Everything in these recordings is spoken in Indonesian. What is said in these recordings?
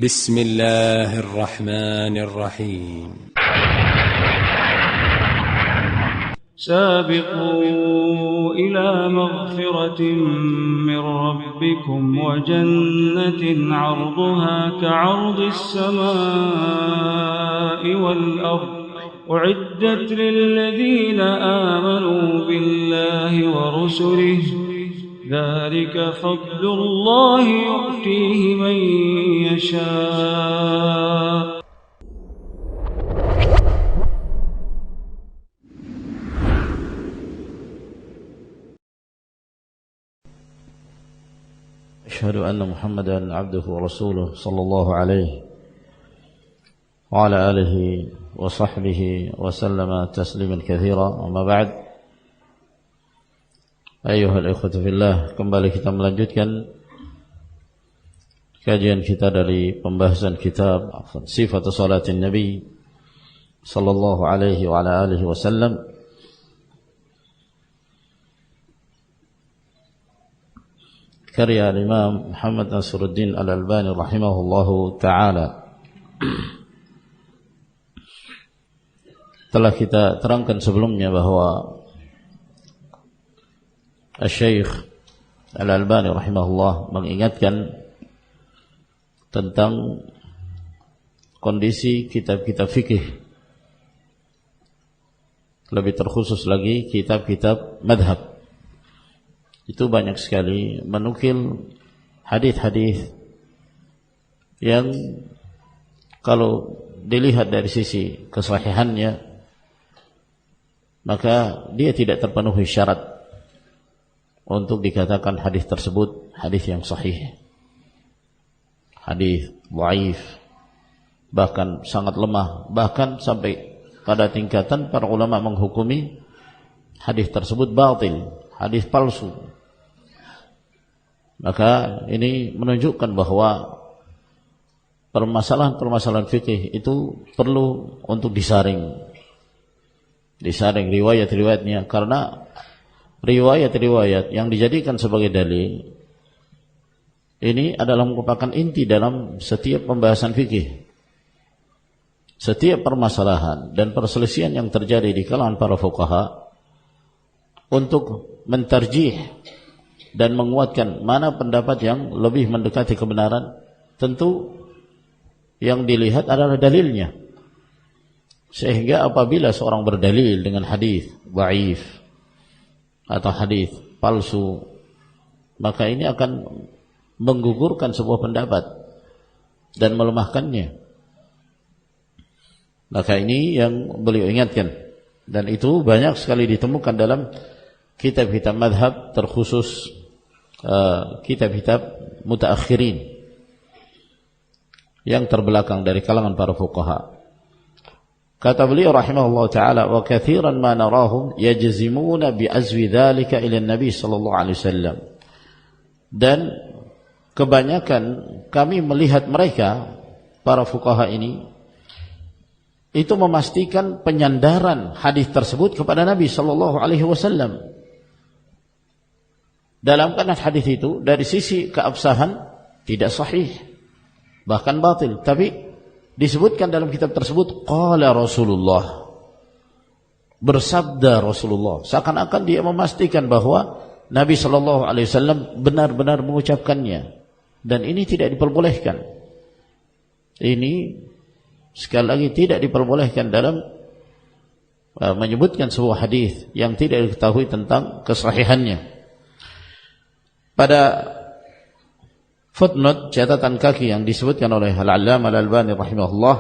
بسم الله الرحمن الرحيم سابقوا إلى مغفرة من ربكم وجنة عرضها كعرض السماء والأرض أعدت للذين آمنوا بالله ورسله ذلك فضل الله يؤتيه من يشاء. أشهد أن محمدا عبده ورسوله صلى الله عليه وعلى آله وصحبه وسلم تسليما كثيرا. أما بعد, ayyuhal ikhwatu fillah, kembali kita melanjutkan kajian kita dari pembahasan kitab Sifatu Salatin Nabi sallallahu alaihi wa ala alihi wasallam. Karya Imam Muhammad Nasruddin Al-Albani rahimahullahu ta'ala. Telah kita terangkan sebelumnya bahwa Syekh Al-Albani rahimahullah mengingatkan tentang kondisi kitab-kitab fikih, lebih terkhusus lagi kitab-kitab madhab. Itu banyak sekali menukil hadis-hadis yang kalau dilihat dari sisi kesahihannya maka dia tidak terpenuhi syarat untuk dikatakan hadis tersebut hadis yang sahih. Hadis dhaif, bahkan sangat lemah, bahkan sampai pada tingkatan para ulama menghukumi hadis tersebut batil, hadis palsu. Maka ini menunjukkan bahwa permasalahan-permasalahan fikih itu perlu untuk disaring riwayat-riwayatnya, karena riwayat-riwayat yang dijadikan sebagai dalil ini adalah merupakan inti dalam setiap pembahasan fikih. Setiap permasalahan dan perselisihan yang terjadi di kalangan para fuqaha untuk mentarjih dan menguatkan mana pendapat yang lebih mendekati kebenaran, tentu yang dilihat adalah dalilnya. Sehingga apabila seorang berdalil dengan hadis dhaif atau hadis palsu, maka ini akan menggugurkan sebuah pendapat dan melemahkannya. Maka ini yang beliau ingatkan, dan itu banyak sekali ditemukan dalam kitab-kitab madhab, terkhusus kitab-kitab mutaakhirin yang terbelakang dari kalangan para fuqaha. Kata beliau rahimahullah ta'ala, wa kathiran ma narahum yajzimuna bi'azwi dhalika ila nabi sallallahu alaihi wasallam. Dan kebanyakan kami melihat mereka, para fuqaha ini, itu memastikan penyandaran hadis tersebut kepada Nabi sallallahu alaihi wasallam. Dalam keadaan hadis itu dari sisi keabsahan tidak sahih, bahkan batil, tapi disebutkan dalam kitab tersebut qala Rasulullah, bersabda Rasulullah, seakan-akan dia memastikan bahwa Nabi sallallahu alaihi wasallam benar-benar mengucapkannya, dan ini tidak diperbolehkan. Ini sekali lagi tidak diperbolehkan dalam menyebutkan sebuah hadis yang tidak diketahui tentang kesahihannya. Pada footnote, catatan kaki yang disebutkan oleh Al-Allamah Al-Albani rahimahullah,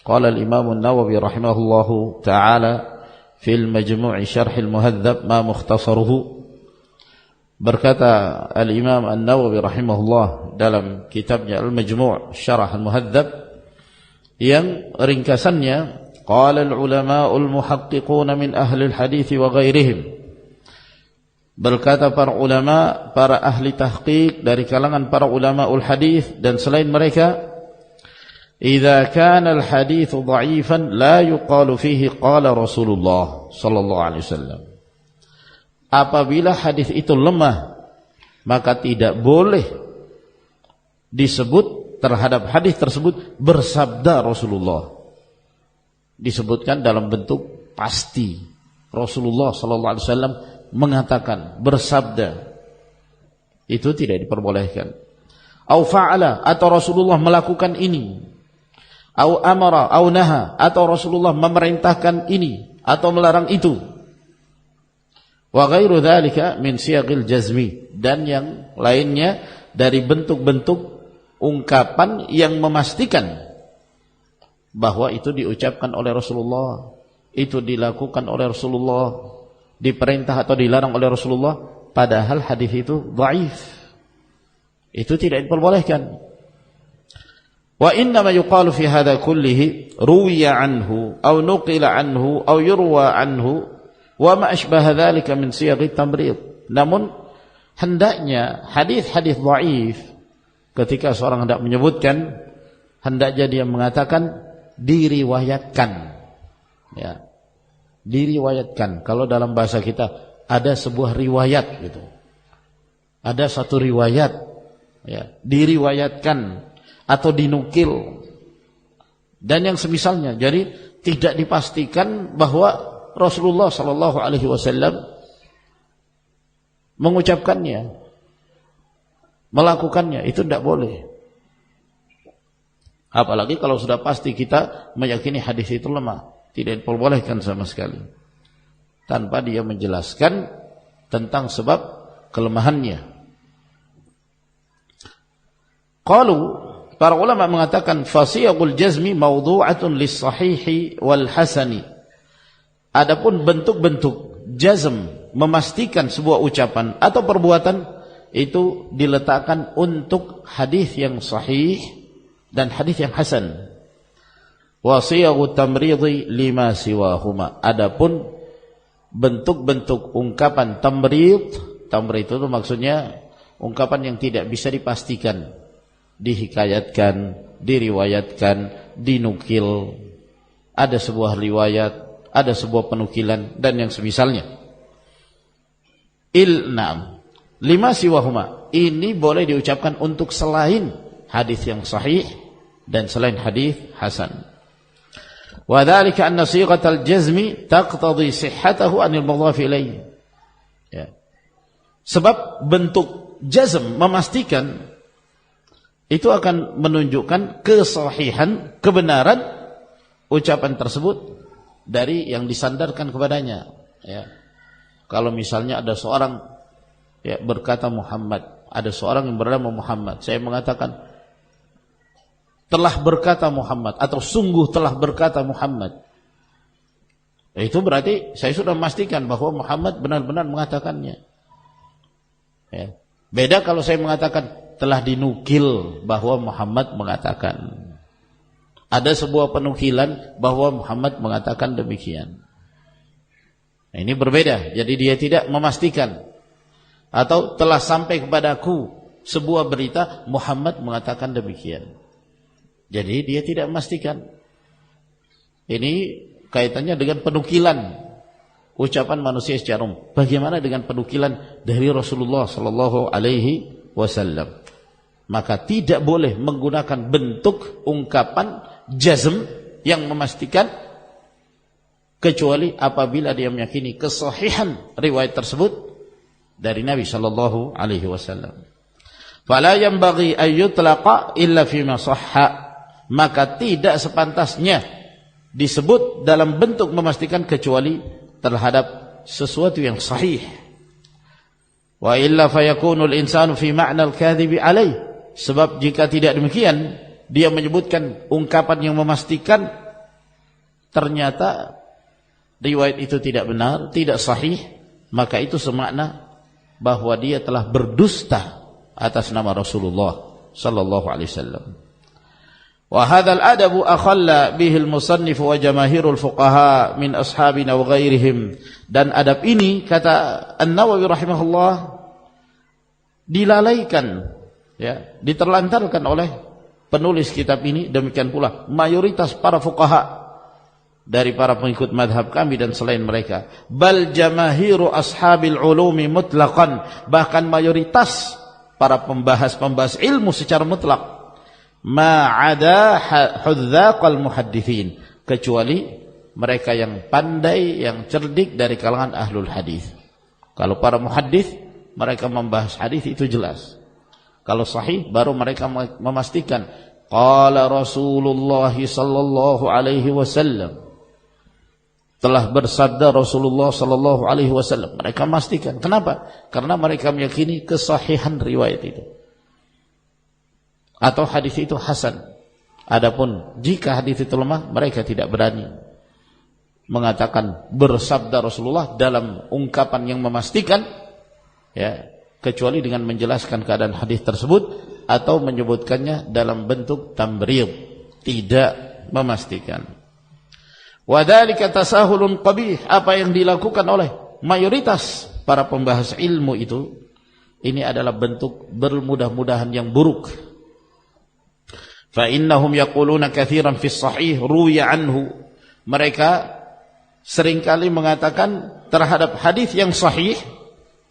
qala al-Imam An-Nawawi rahimahullahu ta'ala fil Majmu' Syarh al-Muhadzab ma mukhtasaruhu. Berkata Al-Imam An-Nawawi rahimahullah dalam kitabnya Al-Majmu' Syarh al-Muhadzab yang ringkasannya, qala al-ulama'ul muhaqqiqun min ahli al-hadits wa ghairihim. Berkata para ulama, para ahli tahqiq dari kalangan para ulamaul hadis dan selain mereka, idza kana al-hadits dha'ifan la yuqalu fihi qala Rasulullah sallallahu alaihi wasallam. Apabila hadis itu lemah, maka tidak boleh disebut terhadap hadis tersebut bersabda Rasulullah. Disebutkan dalam bentuk pasti. Rasulullah sallallahu alaihi wasallam mengatakan, bersabda. Itu tidak diperbolehkan. Au fa'ala, atau Rasulullah melakukan ini. Au amara, au naha, atau Rasulullah memerintahkan ini atau melarang itu. Wa ghairu dzalika min siyaqil jazmi, dan yang lainnya dari bentuk-bentuk ungkapan yang memastikan bahwa itu diucapkan oleh Rasulullah, itu dilakukan oleh Rasulullah, diperintah atau dilarang oleh Rasulullah, padahal hadis itu dhaif. Itu tidak diperbolehkan. Wa inna ma yuqalu fi hadha kullihi ruwiya anhu aw nuqila anhu aw yurwa anhu wa ma ashbaha dzalika min siyaghi tamrid. Namun hendaknya hadis-hadis dhaif ketika seorang hendak menyebutkan, hendaknya dia mengatakan diriwayatkan. Ya. Diriwayatkan. Kalau dalam bahasa kita ada sebuah riwayat gitu. Ada satu riwayat, ya, diriwayatkan atau dinukil dan yang semisalnya. Jadi tidak dipastikan bahwa Rasulullah sallallahu alaihi wasallam mengucapkannya, melakukannya, itu tidak boleh. Apalagi kalau sudah pasti kita meyakini hadis itu lemah, tidak diperbolehkan sama sekali tanpa dia menjelaskan tentang sebab kelemahannya. Qalu, para ulama mengatakan fasiyaqul jazmi mawdu'atun lis-sahihi wal hasani. Adapun bentuk-bentuk jazm, memastikan sebuah ucapan atau perbuatan, itu diletakkan untuk hadis yang sahih dan hadis yang hasan. Wa siyaghut tamridhi lima siwahuma. Adapun bentuk-bentuk ungkapan tamrid itu maksudnya ungkapan yang tidak bisa dipastikan, dihikayatkan, diriwayatkan, dinukil, ada sebuah riwayat, ada sebuah penukilan dan yang semisalnya. Na'am, lima siwahuma, ini boleh diucapkan untuk selain hadis yang sahih dan selain hadis hasan. Wa dzalika anna sighatal jazmi taqtadi sihhatahu anil mudhaf ilayhi. Ya. Sebab bentuk jazm, memastikan, itu akan menunjukkan kesahihan, kebenaran ucapan tersebut dari yang disandarkan kepadanya. Ya. Kalau misalnya ada seorang, ya, berkata Muhammad, ada seorang yang bernama Muhammad, saya mengatakan telah berkata Muhammad atau sungguh telah berkata Muhammad, itu berarti saya sudah memastikan bahwa Muhammad benar-benar mengatakannya. Ya. Beda kalau saya mengatakan telah dinukil bahwa Muhammad mengatakan, ada sebuah penukilan bahwa Muhammad mengatakan demikian. Nah, ini berbeda. Jadi dia tidak memastikan. Atau telah sampai kepadaku sebuah berita Muhammad mengatakan demikian. Jadi dia tidak memastikan. Ini kaitannya dengan penukilan ucapan manusia secara umum. Bagaimana dengan penukilan dari Rasulullah sallallahu alaihi wasallam? Maka tidak boleh menggunakan bentuk ungkapan jazm yang memastikan, kecuali apabila dia meyakini kesahihan riwayat tersebut dari Nabi sallallahu alaihi wasallam. Fala yanbaghi an yutlaqa illa fima sahha, maka tidak sepantasnya disebut dalam bentuk memastikan kecuali terhadap sesuatu yang sahih. Wa illa fayakunu al-insanu fi ma'na al-kadhibi alaih, sebab jika tidak demikian dia menyebutkan ungkapan yang memastikan ternyata riwayat itu tidak benar, tidak sahih, maka itu semakna bahwa dia telah berdusta atas nama Rasulullah sallallahu alaihi wasallam. Wa hadzal adabu akhalla bihi al-musannif wa jamaahirul fuqaha min ashabina wa ghairihim. Dan adab ini, kata An-Nawawi rahimahullah, dilalaikan, ya, diterlantarkan oleh penulis kitab ini, demikian pula mayoritas para fuqaha dari para pengikut madhab kami dan selain mereka. Bal jamaahiru ashabil ulumi mutlaqan, bahkan mayoritas para pembahas ilmu secara mutlak ma'ada hudzaqal muhadditsin, kecuali mereka yang pandai, yang cerdik dari kalangan ahlul hadis. Kalau para muhaddits, mereka membahas hadis itu jelas. Kalau sahih, baru mereka memastikan qala Rasulullah sallallahu alaihi wasallam, telah bersabda Rasulullah sallallahu alaihi wasallam. Mereka memastikan. Kenapa? Karena mereka meyakini kesahihan riwayat itu, atau hadis itu hasan. Adapun jika hadis itu lemah, mereka tidak berani mengatakan bersabda Rasulullah dalam ungkapan yang memastikan, ya, kecuali dengan menjelaskan keadaan hadis tersebut atau menyebutkannya dalam bentuk tamrid, tidak memastikan. Wa dzalika tasahulun qabih, apa yang dilakukan oleh mayoritas para pembahas ilmu itu, ini adalah bentuk bermudah-mudahan yang buruk. Fa innahum yaquluna katsiran fi sahih ruwiya anhu, mereka seringkali mengatakan terhadap hadis yang sahih,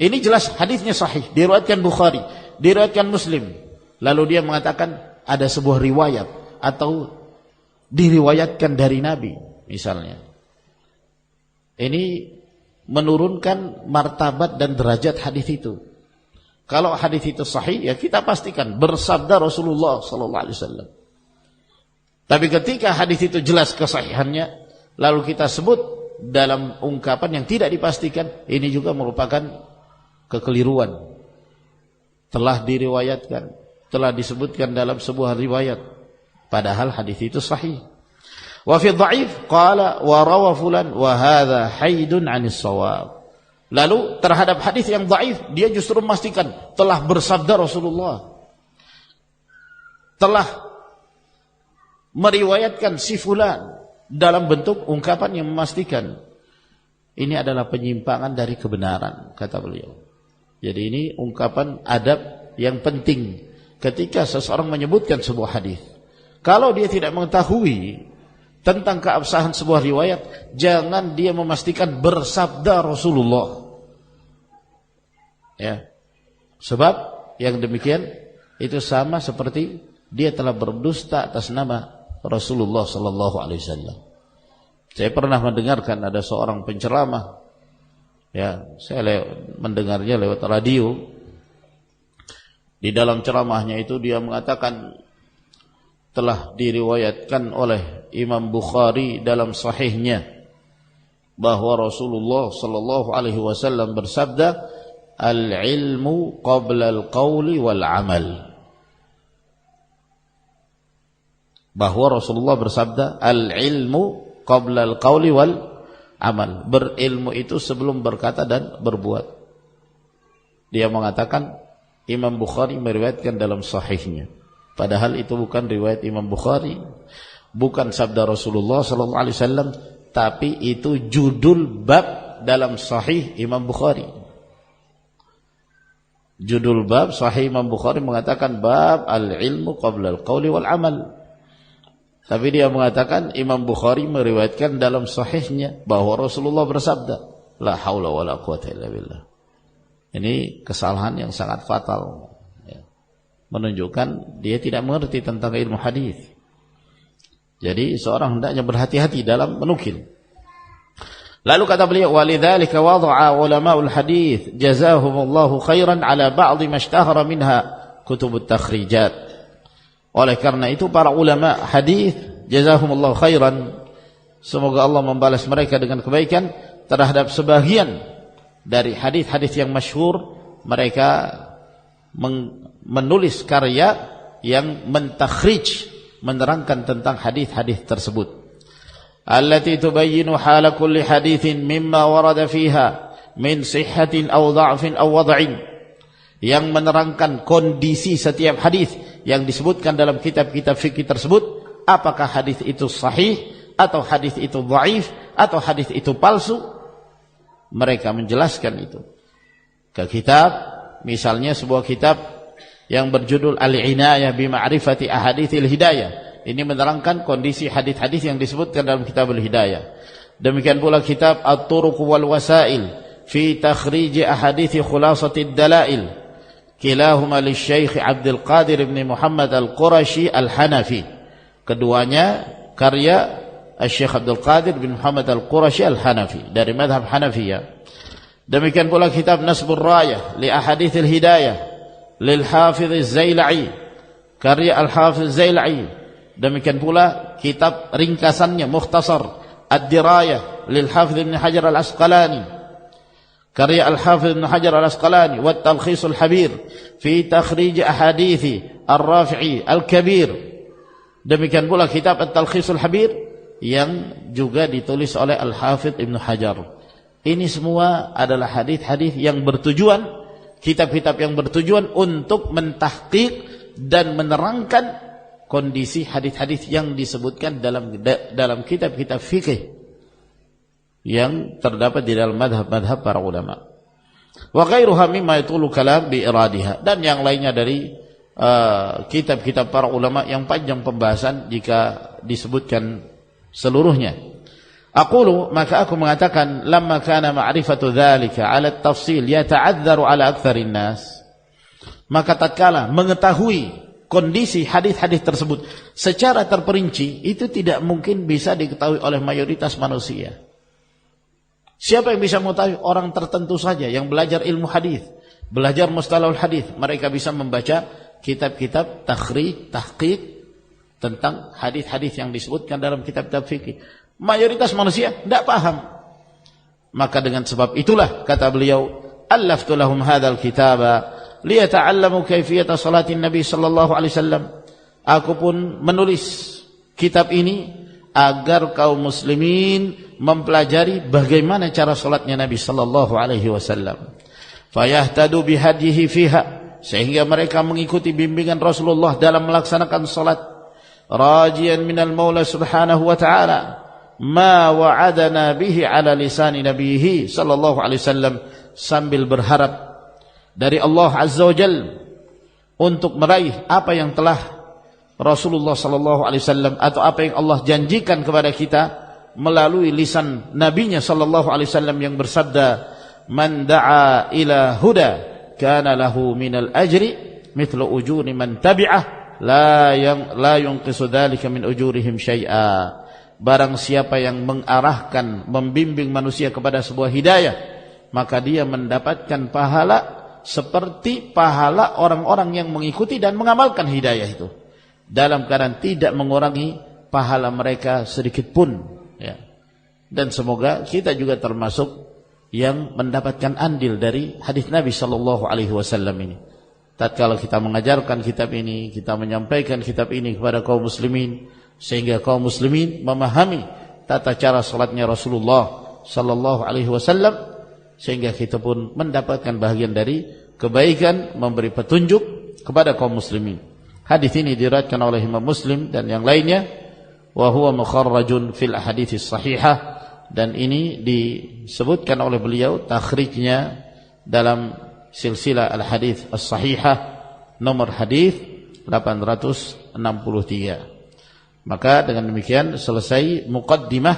ini jelas hadisnya sahih, diriwayatkan Bukhari, diriwayatkan Muslim, lalu dia mengatakan ada sebuah riwayat atau diriwayatkan dari Nabi misalnya. Ini menurunkan martabat dan derajat hadis itu. Kalau hadis itu sahih, ya kita pastikan bersabda Rasulullah sallallahu alaihi wasallam. Tapi ketika hadis itu jelas kesahihannya, lalu kita sebut dalam ungkapan yang tidak dipastikan, ini juga merupakan kekeliruan. Telah diriwayatkan, telah disebutkan dalam sebuah riwayat, padahal hadis itu sahih. Wa fi dhaif qala wa rawa fulan wa hadha haidun 'anis shawab. Lalu terhadap hadis yang dhaif, dia justru memastikan telah bersabda Rasulullah, telah meriwayatkan si fulan, dalam bentuk ungkapan yang memastikan. Ini adalah penyimpangan dari kebenaran, kata beliau. Jadi ini ungkapan adab yang penting ketika seseorang menyebutkan sebuah hadis. Kalau dia tidak mengetahui tentang keabsahan sebuah riwayat, jangan dia memastikan bersabda Rasulullah. Ya. Sebab yang demikian itu sama seperti dia telah berdusta atas nama Rasulullah sallallahu alaihi wasallam. Saya pernah mendengarkan ada seorang penceramah, ya, saya mendengarnya lewat radio. Di dalam ceramahnya itu dia mengatakan telah diriwayatkan oleh Imam Bukhari dalam sahihnya bahwa Rasulullah sallallahu alaihi wasallam bersabda, al-ilmu qabla al-qawli wal amal. Bahwa Rasulullah bersabda, al-ilmu qabla al-qawli wal amal. Berilmu itu sebelum berkata dan berbuat. Dia mengatakan Imam Bukhari meriwayatkan dalam sahihnya. Padahal itu bukan riwayat Imam Bukhari, bukan sabda Rasulullah sallallahu alaihi wasallam, tapi itu judul bab dalam sahih Imam Bukhari. Judul bab sahih Imam Bukhari mengatakan bab al-ilmu qabla al-qawli wal amal. Tapi dia mengatakan Imam Bukhari meriwayatkan dalam sahihnya bahwa Rasulullah bersabda, la haula wala quwata illa billah. Ini kesalahan yang sangat fatal, ya. Menunjukkan dia tidak mengerti tentang ilmu hadis. Jadi seorang hendaknya berhati-hati dalam menukil. Lalu kata beliau, walidzalika wada'a ulama'ul hadis jazahumullahu khairan ala ba'dhi mashtahara minha kutubut takhrijat. Oleh karena itu para ulama hadis jazahumullahu khairan, semoga Allah membalas mereka dengan kebaikan, terhadap sebagian dari hadis-hadis yang masyhur, mereka menulis karya yang mentakhrij, menerangkan tentang hadis-hadis tersebut. Allati tubayyinu hala kulli haditsin mimma warada fiha min sihhatin aw dha'fin aw wad'in, yang menerangkan kondisi setiap hadis yang disebutkan dalam kitab-kitab fikih tersebut, apakah hadis itu sahih atau hadis itu dhaif atau hadis itu palsu. Mereka menjelaskan itu ke kitab, misalnya sebuah kitab yang berjudul Al-Inayah bi Ma'rifati Ahaditsil Hidayah. Ini menerangkan kondisi hadis-hadis yang disebutkan dalam kitab Al-Hidayah. Demikian pula kitab At-Turuq wal Wasail fi takhrij ahadithi khulasatid dalail. kilahuma li Syekh Abdul Qadir bin Muhammad Al-Qurashi Al-Hanafi. Keduanya karya Syekh Abdul Qadir bin Muhammad Al-Qurashi Al-Hanafi dari mazhab Hanafiyah. Demikian pula kitab Nasbur Rayah li Ahadithil Hidayah lil Hafiz Az-Zailai, karya Al-Hafiz Az-Zailai. Demikian pula kitab ringkasannya Mukhtasar Ad-Dirayah lil Hafiz Ibn Hajar Al-Asqalani, karya Al-Hafiz Ibn Hajar Al-Asqalani, wa Talkhis Al-Habir fi takhrij ahadithi Ar-Rafi'i Al-Kabir. Demikian pula kitab At-Talkhis Al-Habir yang juga ditulis oleh Al-Hafiz Ibn Hajar. Ini semua adalah hadis-hadis yang bertujuan, kitab-kitab yang bertujuan untuk mentahqiq dan menerangkan kondisi hadis-hadis yang disebutkan dalam kitab-kitab fikih yang terdapat di dalam madhab-madhab para ulama. Wa ghairuha mimma yatulu kalam bi iradiha, dan yang lainnya dari kitab-kitab para ulama yang panjang pembahasan jika disebutkan seluruhnya. Aqulu, maka aku mengatakan, lamma kana ma'rifatu dzalika 'ala at-tafsil yata'adzaru 'ala aktsarin nas, maka tatkala mengetahui kondisi hadis-hadis tersebut secara terperinci, itu tidak mungkin bisa diketahui oleh mayoritas manusia. Siapa yang bisa mengetahui? Orang tertentu saja yang belajar ilmu hadis, belajar mustalahul hadis. Mereka bisa membaca kitab-kitab takhrij, tahqiq tentang hadis-hadis yang disebutkan dalam kitab-kitab fikih. Mayoritas manusia tidak paham. Maka dengan sebab itulah kata beliau, allaftu lahum hadzal kitaba liyata'allamu kaifiyata salatin Nabi sallallahu alaihi wasallam. Aku pun menulis kitab ini agar kaum muslimin mempelajari bagaimana cara salatnya Nabi sallallahu alaihi wasallam. Fayahtadu bihadihi fiha, sehingga mereka mengikuti bimbingan Rasulullah dalam melaksanakan salat. Rajian minal Maula subhanahu wa ta'ala ma wa'adana bihi ala lisani nabihi sallallahu alaihi wasallam, sambil berharap dari Allah azza wa jalla untuk meraih apa yang telah Rasulullah sallallahu alaihi wasallam atau apa yang Allah janjikan kepada kita melalui lisan nabinya sallallahu alaihi wasallam yang bersabda, man da'a ila huda kana lahu minal ajri mithlu ujuri man tabi'ah la yunqisu dzalika min ujurihim syai'a. Barang siapa yang mengarahkan, membimbing manusia kepada sebuah hidayah, maka dia mendapatkan pahala seperti pahala orang-orang yang mengikuti dan mengamalkan hidayah itu, dalam keadaan tidak mengurangi pahala mereka sedikit pun, ya. Dan semoga kita juga termasuk yang mendapatkan andil dari hadis Nabi sallallahu alaihi wasallam ini. Tatkala kita mengajarkan kitab ini, kita menyampaikan kitab ini kepada kaum muslimin, sehingga kaum muslimin memahami tata cara salatnya Rasulullah sallallahu alaihi wasallam, sehingga kita pun mendapatkan bahagian dari kebaikan memberi petunjuk kepada kaum muslimin. Hadis ini diriwayatkan oleh Imam Muslim dan yang lainnya, wa huwa mukharrajun fil ahadits sahihah, dan ini disebutkan oleh beliau takhrijnya dalam silsilah al-hadits as-sahihah nomor hadis 863. Maka dengan demikian selesai muqaddimah,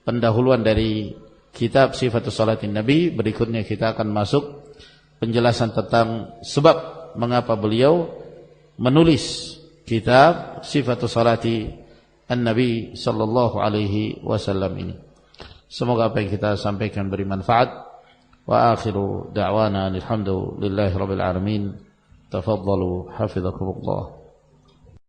pendahuluan dari kitab Sifatus Salatin Nabi. Berikutnya kita akan masuk penjelasan tentang sebab mengapa beliau menulis kitab Sifatus Salati An-Nabi sallallahu alaihi wasallam ini. Semoga apa yang kita sampaikan beri manfaat. Wa akhiru da'wana alhamdulillahi rabbil alamin. Tafaddalu hafizakumullah.